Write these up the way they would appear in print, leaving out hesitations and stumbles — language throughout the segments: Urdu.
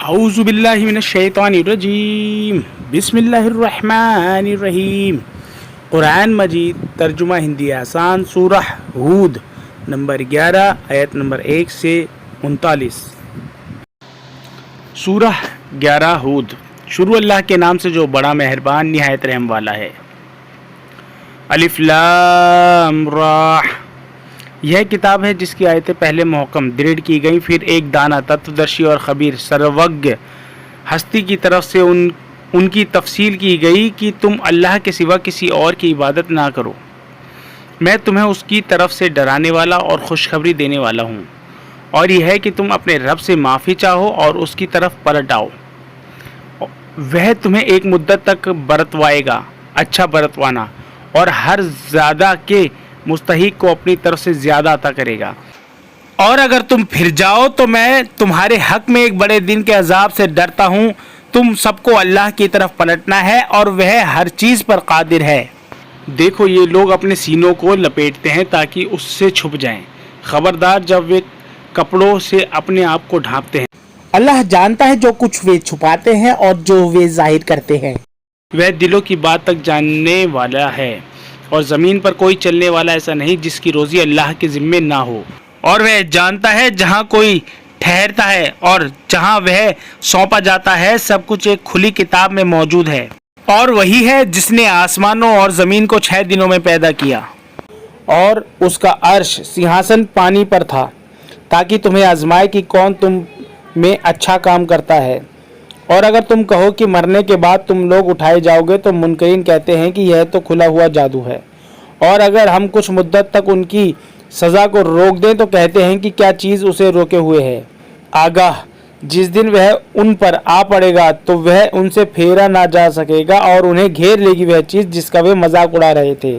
اعوذ باللہ من الشیطان الرجیم بسم اللہ الرحمن الرحیم۔ قرآن مجید ترجمہ ہندی آسان سورہ ہود نمبر 11 آیت نمبر 1 سے 39۔ سورہ 11 ہود۔ شروع اللہ کے نام سے جو بڑا مہربان نہایت رحم والا ہے۔ الف لام را۔ یہ کتاب ہے جس کی آیتیں پہلے محکم دریڑ کی گئیں، پھر ایک دانا تتودرشی اور خبیر سروگ ہستی کی طرف سے ان کی تفصیل کی گئی کہ تم اللہ کے سوا کسی اور کی عبادت نہ کرو۔ میں تمہیں اس کی طرف سے ڈرانے والا اور خوشخبری دینے والا ہوں، اور یہ ہے کہ تم اپنے رب سے معافی چاہو اور اس کی طرف پلٹ آؤ۔ وہ تمہیں ایک مدت تک برتوائے گا، اچھا برتوانا، اور ہر زیادہ کے مستحق کو اپنی طرف سے زیادہ عطا کرے گا۔ اور اگر تم پھر جاؤ تو میں تمہارے حق میں ایک بڑے دن کے عذاب سے ڈرتا ہوں۔ تم سب کو اللہ کی طرف پلٹنا ہے اور وہ ہر چیز پر قادر ہے۔ دیکھو یہ لوگ اپنے سینوں کو لپیٹتے ہیں تاکہ اس سے چھپ جائیں۔ خبردار جب وہ کپڑوں سے اپنے آپ کو ڈھانپتے ہیں۔ اللہ جانتا ہے جو کچھ وہ چھپاتے ہیں اور جو وہ ظاہر کرتے ہیں۔ وہ دلوں کی بات تک جاننے والا ہے، اور زمین پر کوئی چلنے والا ایسا نہیں جس کی روزی اللہ کے ذمے نہ ہو۔ اور وہ جانتا ہے جہاں کوئی ٹھہرتا ہے اور جہاں وہ سونپا جاتا ہے، سب کچھ ایک کھلی کتاب میں موجود ہے۔ اور وہی ہے جس نے آسمانوں اور زمین کو 6 دنوں میں پیدا کیا، اور اس کا عرش سنہاسن پانی پر تھا تاکہ تمہیں آزمائے کہ کون تم میں اچھا کام کرتا ہے۔ اور اگر تم کہو کہ مرنے کے بعد تم لوگ اٹھائے جاؤ گے تو منکرین کہتے ہیں کہ یہ تو کھلا ہوا جادو ہے۔ اور اگر ہم کچھ مدت تک ان کی سزا کو روک دیں تو کہتے ہیں کہ کیا چیز اسے روکے ہوئے ہے۔ آگاہ جس دن وہ ان پر آ پڑے گا تو وہ ان سے پھیرا نہ جا سکے گا، اور انہیں گھیر لے گی وہ چیز جس کا وہ مذاق اڑا رہے تھے۔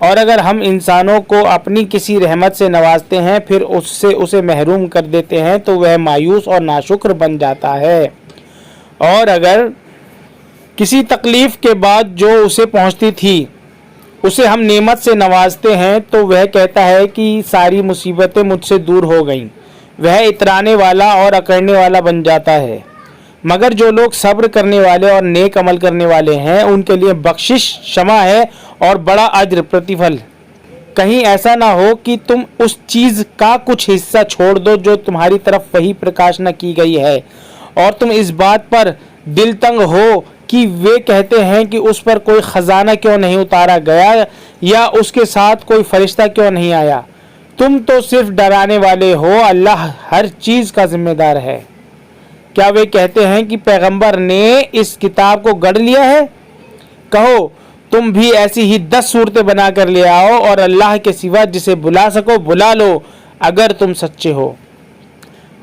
اور اگر ہم انسانوں کو اپنی کسی رحمت سے نوازتے ہیں پھر اس سے اسے محروم کر دیتے ہیں تو وہ مایوس اور ناشکر بن جاتا ہے۔ اور اگر کسی تکلیف کے بعد جو اسے پہنچتی تھی اسے ہم نعمت سے نوازتے ہیں تو وہ کہتا ہے کہ ساری مصیبتیں مجھ سے دور ہو گئیں۔ وہ اترانے والا اور اکڑنے والا بن جاتا ہے۔ مگر جو لوگ صبر کرنے والے اور نیک عمل کرنے والے ہیں ان کے لیے بخشش شمع ہے اور بڑا اجر پرتیفل۔ کہیں ایسا نہ ہو کہ تم اس چیز کا کچھ حصہ چھوڑ دو جو تمہاری طرف وحی پرکاش نہ کی گئی ہے، اور تم اس بات پر دل تنگ ہو کہ وہ کہتے ہیں کہ اس پر کوئی خزانہ کیوں نہیں اتارا گیا یا اس کے ساتھ کوئی فرشتہ کیوں نہیں آیا۔ تم تو صرف ڈرانے والے ہو، اللہ ہر چیز کا ذمہ دار ہے۔ کیا وہ کہتے ہیں کہ پیغمبر نے اس کتاب کو گڑھ لیا ہے؟ کہو تم بھی ایسی ہی 10 صورتیں بنا کر لے آؤ، اور اللہ کے سوا جسے بلا سکو بلا لو اگر تم سچے ہو۔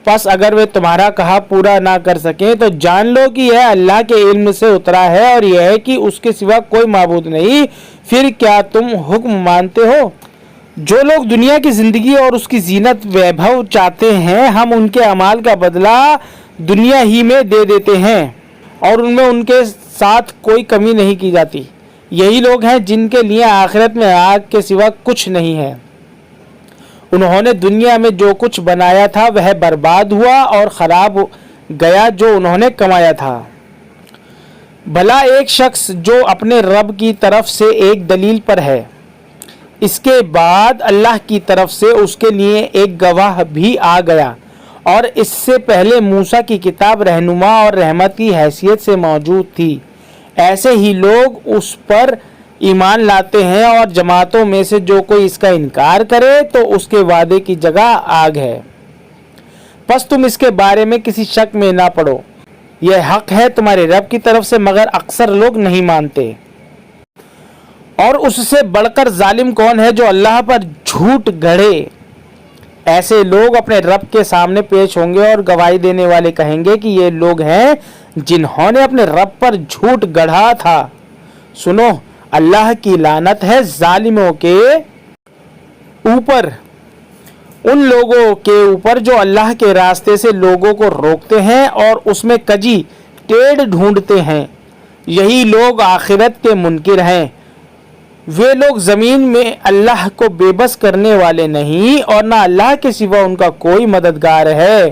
پس اگر وہ تمہارا کہا پورا نہ کر سکیں تو جان لو کہ یہ اللہ کے علم سے اترا ہے، اور یہ ہے کہ اس کے سوا کوئی معبود نہیں۔ پھر کیا تم حکم مانتے ہو؟ جو لوگ دنیا کی زندگی اور اس کی زینت ویبھو چاہتے ہیں ہم ان کے اعمال کا بدلہ دنیا ہی میں دے دیتے ہیں، اور ان میں ان کے ساتھ کوئی کمی نہیں کی جاتی۔ یہی لوگ ہیں جن کے لیے آخرت میں آگ کے سوا کچھ نہیں ہے۔ انہوں نے دنیا میں جو کچھ بنایا تھا وہ برباد ہوا اور خراب گیا جو انہوں نے کمایا تھا۔ بھلا ایک شخص جو اپنے رب کی طرف سے ایک دلیل پر ہے، اس کے بعد اللہ کی طرف سے اس کے لیے ایک گواہ بھی آ گیا، اور اس سے پہلے موسیٰ کی کتاب رہنما اور رحمت کی حیثیت سے موجود تھی، ایسے ہی لوگ اس پر ایمان لاتے ہیں، اور جماعتوں میں سے جو کوئی اس کا انکار کرے تو اس کے وعدے کی جگہ آگ ہے۔ پس تم اس کے بارے میں کسی شک میں نہ پڑو، یہ حق ہے تمہارے رب کی طرف سے، مگر اکثر لوگ نہیں مانتے۔ اور اس سے بڑھ کر ظالم کون ہے جو اللہ پر جھوٹ گڑھے؟ ایسے لوگ اپنے رب کے سامنے پیش ہوں گے، اور گواہی دینے والے کہیں گے کہ یہ لوگ ہیں جنہوں نے اپنے رب پر جھوٹ گڑھا تھا۔ سنو، اللہ کی لعنت ہے ظالموں کے اوپر، ان لوگوں کے اوپر جو اللہ کے راستے سے لوگوں کو روکتے ہیں اور اس میں کجی ٹیڑھ ڈھونڈتے ہیں۔ یہی لوگ آخرت کے منکر ہیں۔ وہ لوگ زمین میں اللہ کو بے بس کرنے والے نہیں، اور نہ اللہ کے سوا ان کا کوئی مددگار ہے۔